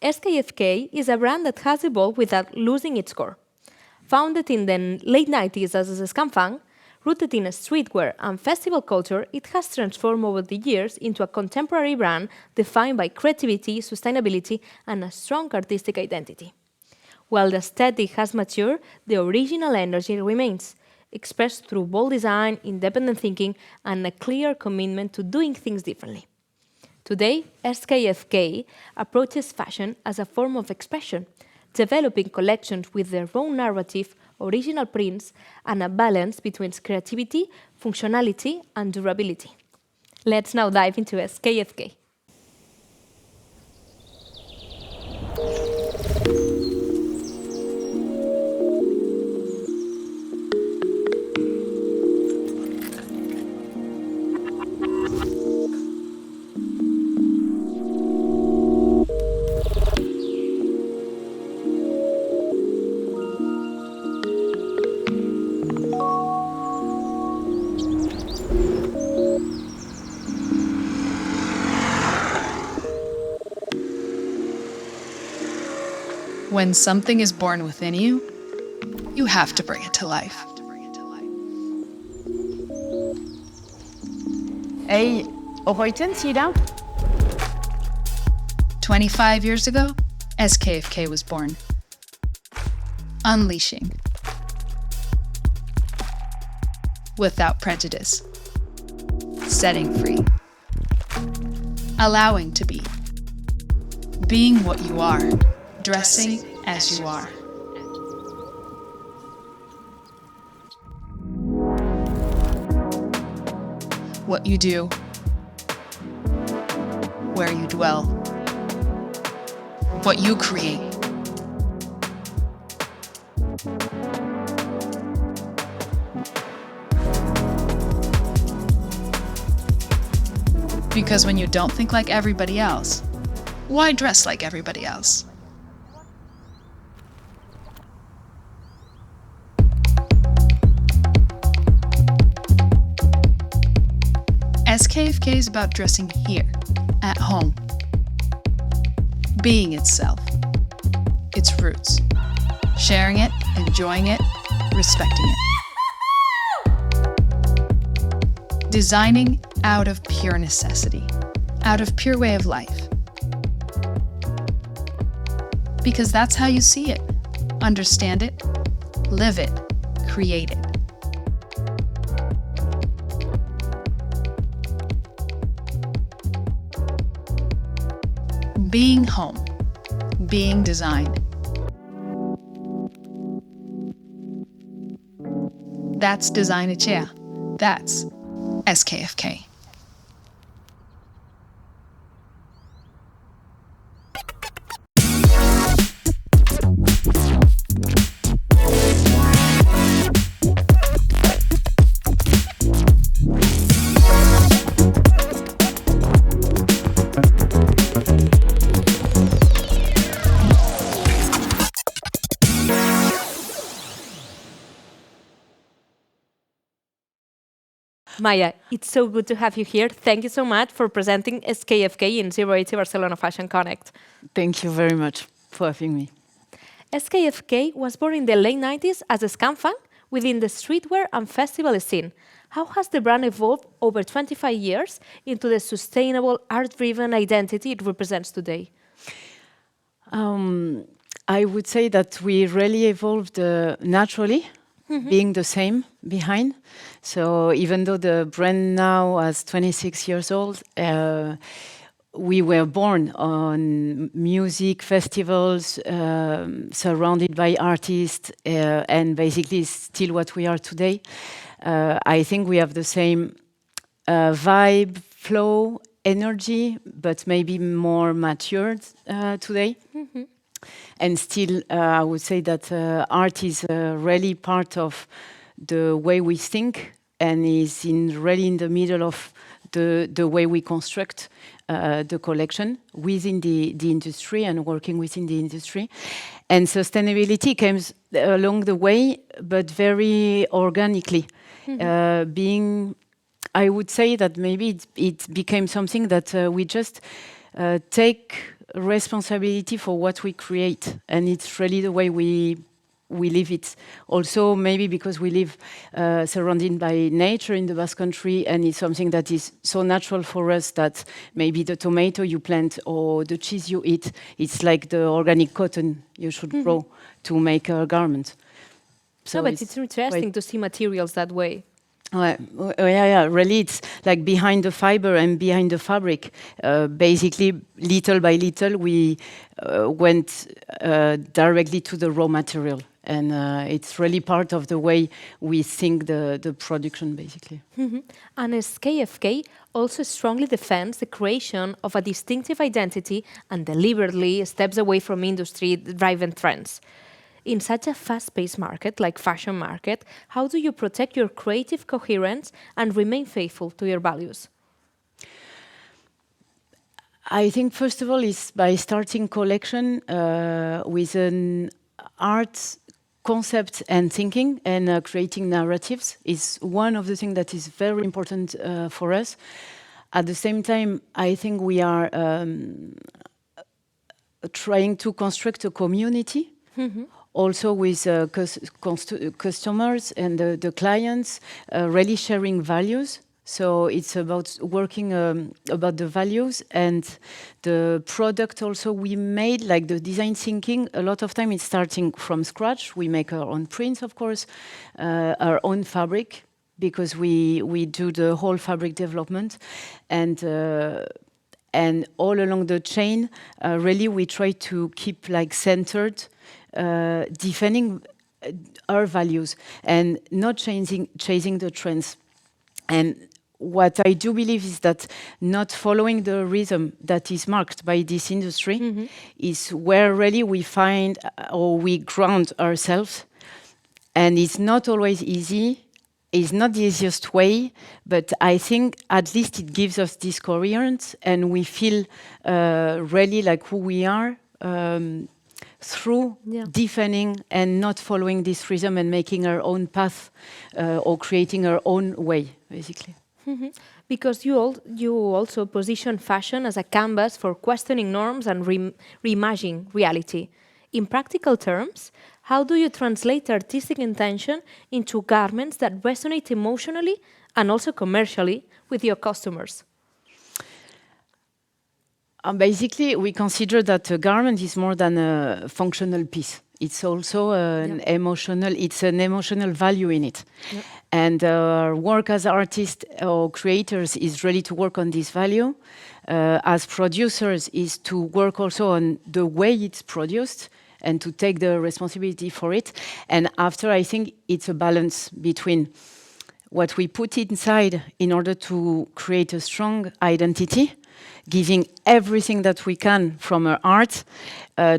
SKFK is a brand that has evolved without losing its core. Founded in the late 90s as a scam fan, rooted in a streetwear and festival culture, it has transformed over the years into a contemporary brand defined by creativity, sustainability, and a strong artistic identity. While the aesthetic has matured, the original energy remains, expressed through bold design, independent thinking, and a clear commitment to doing things differently. Today, SKFK approaches fashion as a form of expression, developing collections with their own narrative, original prints, and a balance between creativity, functionality, and durability. Let's now dive into SKFK. When something is born within you, you have to bring it to life. Hey, Ohoiten, sit down. 25 years ago, SKFK was born. Unleashing. Without prejudice. Setting free. Allowing to be. Being what you are. Dressing as you are. What you do. Where you dwell. What you create. Because when you don't think like everybody else, why dress like everybody else? SKFK is about dressing here, at home. Being itself, its roots. Sharing it, enjoying it, respecting it. Designing out of pure necessity, out of pure way of life. Because that's how you see it, understand it, live it, create it. Being home, being design. That's Design Echea. That's SKFK. Maya, it's so good to have you here. Thank you so much for presenting SKFK in 080 Barcelona Fashion Connect. Thank you very much for having me. SKFK was born in the late 90s as a scam fan within the streetwear and festival scene. How has the brand evolved over 25 years into the sustainable, art-driven identity it represents today? I would say that we really evolved naturally, being the same behind. So even though the brand now is 26 years old, we were born on music festivals, surrounded by artists, and basically still what we are today. I think we have the same vibe, flow, energy, but maybe more matured today. And still, I would say that art is really part of the way we think and is really in the middle of the way we construct the collection within the industry and working within the industry. And sustainability comes along the way, but very organically. I would say that maybe it became something that we just take responsibility for what we create, and it's really the way we live it. Also, maybe because we live surrounded by nature in the Basque Country, and it's something that is so natural for us that maybe the tomato you plant or the cheese you eat, it's like the organic cotton you should grow to make a garment. So no, but it's interesting to see materials that way. Yeah. Really, it's like behind the fiber and behind the fabric. Basically, little by little, we went directly to the raw material, and it's really part of the way we think the production, basically. And SKFK also strongly defends the creation of a distinctive identity and deliberately steps away from industry-driven trends. In such a fast-paced market like fashion market, how do you protect your creative coherence and remain faithful to your values? I think first of all is by starting collection with an art concept and thinking, and creating narratives is one of the things that is very important for us. At the same time, I think we are trying to construct a community. Also with customers and the clients, really sharing values. So it's about working about the values and the product also we made, like the design thinking. A lot of time it's starting from scratch. We make our own prints, of course, our own fabric, because we do the whole fabric development. And all along the chain, really we try to keep like centered, defending our values and not chasing the trends. And what I do believe is that not following the rhythm that is marked by this industry is where really we find or we ground ourselves. And it's not always easy. It's not the easiest way, but I think at least it gives us this coherence, and we feel really like who we are through defending and not following this rhythm and making our own path or creating our own way, basically. Because you also position fashion as a canvas for questioning norms and reimagining reality. In practical terms, how do you translate artistic intention into garments that resonate emotionally and also commercially with your customers? Basically, we consider that a garment is more than a functional piece. It's also an emotional value in it. Yep. And our work as artists or creators is really to work on this value. As producers is to work also on the way it's produced and to take the responsibility for it. And after, I think it's a balance between what we put inside in order to create a strong identity, giving everything that we can from our art,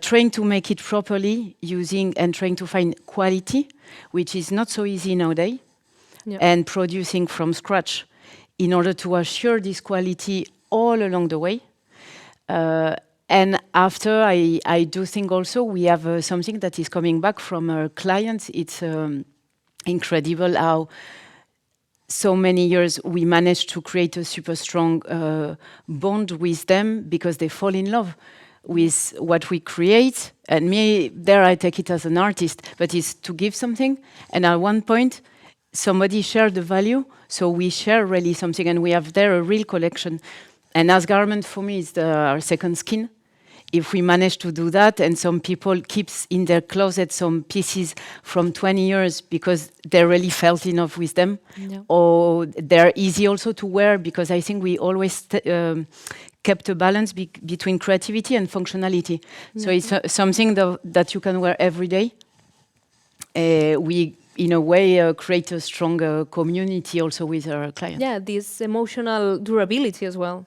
trying to make it properly, using and trying to find quality, which is not so easy nowadays, and producing from scratch in order to assure this quality all along the way. And after, I do think also we have something that is coming back from our clients. It's incredible how so many years we managed to create a super strong bond with them, because they fall in love with what we create. And me, there I take it as an artist, but it's to give something. And at one point, somebody shared the value, so we share really something, and we have there a real collection. And as garment, for me, is our second skin. If we manage to do that, and some people keeps in their closet some pieces from 20 years because they really felt in love with them, or they're easy also to wear, because I think we always kept a balance between creativity and functionality. So it's something that you can wear every day. We, in a way, create a stronger community also with our clients. Yeah, this emotional durability as well.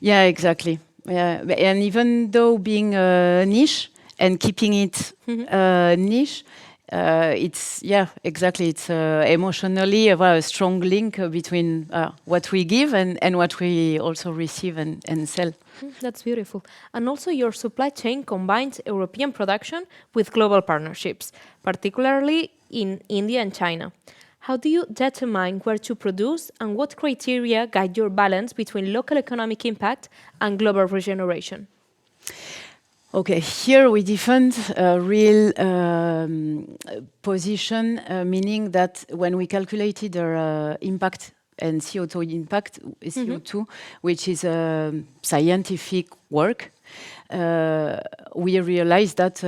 Yeah, exactly. Yeah, and even though being a niche and keeping it niche, it's exactly. It's emotionally a strong link between what we give and what we also receive and sell. That's beautiful. And also your supply chain combines European production with global partnerships, particularly in India and China. How do you determine where to produce, and what criteria guide your balance between local economic impact and global regeneration? Okay, here we defend a real position, meaning that when we calculated our impact and CO2 impact, CO2, which is scientific work, we realized that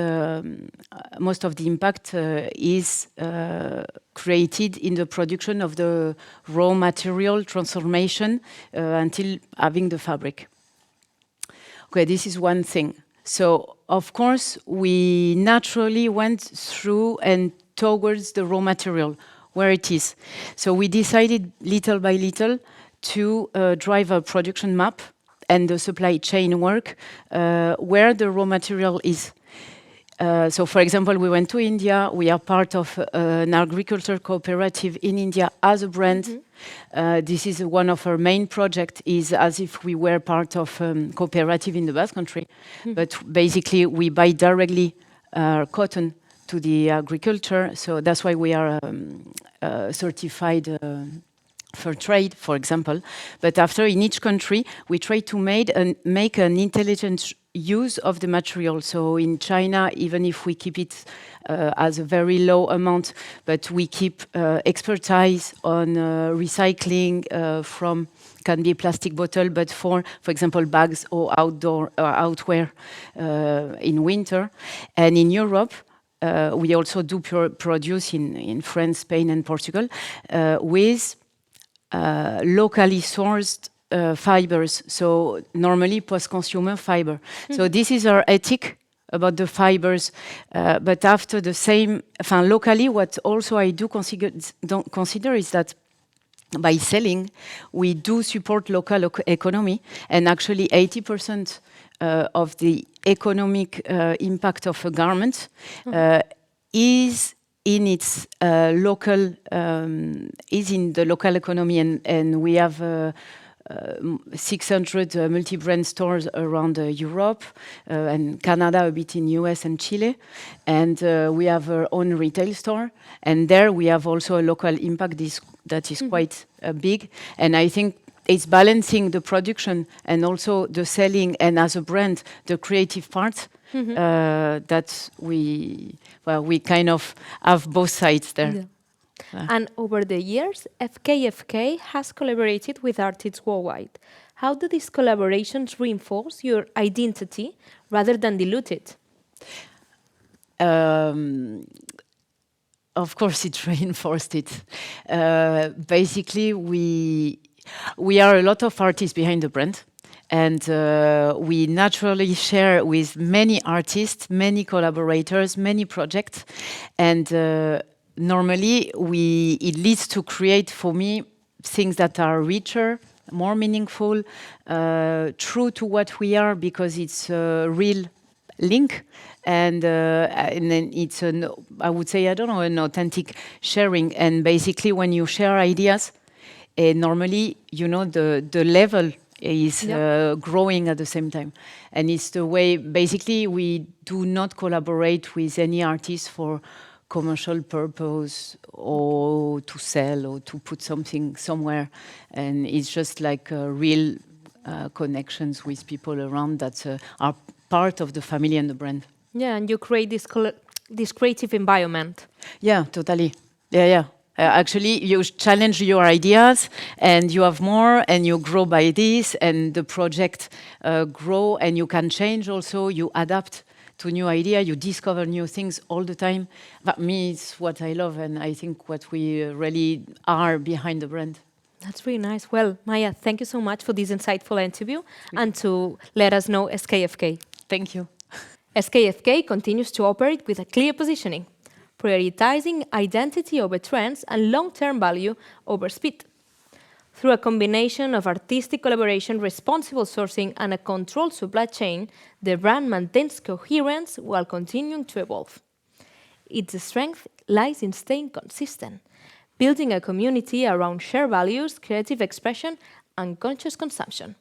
most of the impact is created in the production of the raw material transformation until having the fabric. Okay, this is one thing. So, of course, we naturally went through and towards the raw material, where it is. So we decided little by little to drive a production map and the supply chain work where the raw material is. So, for example, we went to India. We are part of an agriculture cooperative in India as a brand. This is one of our main projects, is as if we were part of cooperative in the Basque Country. But basically, we buy directly cotton to the agriculture. So that's why we are certified for trade, for example. But after, in each country, we try to make an intelligent use of the material. So in China, even if we keep it as a very low amount, but we keep expertise on recycling from, can be plastic bottle, but for example, bags or outdoor outwear in winter. And in Europe, we also do produce in France, Spain, and Portugal with locally sourced fibers, so normally post-consumer fiber. So this is our ethic about the fibers, but after the same, locally, what also I do consider is that by selling, we do support local economy, and actually 80% of the economic impact of a garment is in its local, is in the local economy, and we have 600 multi-brand stores around Europe and Canada, a bit in US and Chile, and we have our own retail store, and there we have also a local impact that is quite big, and I think it's balancing the production and also the selling, and as a brand, the creative part. That we kind of have both sides there. Yeah. And over the years, SKFK has collaborated with artists worldwide. How do these collaborations reinforce your identity rather than dilute it? Of course, it reinforced it. Basically, we are a lot of artists behind the brand. And we naturally share with many artists, many collaborators, many projects. And normally, it leads to create, for me, things that are richer, more meaningful, true to what we are, because it's a real link. And then it's I would say, an authentic sharing. And basically, when you share ideas, normally, the level is growing at the same time. And it's the way, basically, we do not collaborate with any artist for commercial purpose or to sell or to put something somewhere. And it's just like real connections with people around that are part of the family and the brand. Yeah, and you create this creative environment. Yeah, totally. Yeah. Actually, you challenge your ideas, and you have more, and you grow by this, and the project grow, and you can change also. You adapt to new idea. You discover new things all the time. That means what I love, and I think what we really are behind the brand. That's really nice. Well, Maya, thank you so much for this insightful interview and to let us know SKFK. Thank you. SKFK continues to operate with a clear positioning, prioritizing identity over trends and long-term value over speed. Through a combination of artistic collaboration, responsible sourcing, and a controlled supply chain, the brand maintains coherence while continuing to evolve. Its strength lies in staying consistent, building a community around shared values, creative expression, and conscious consumption.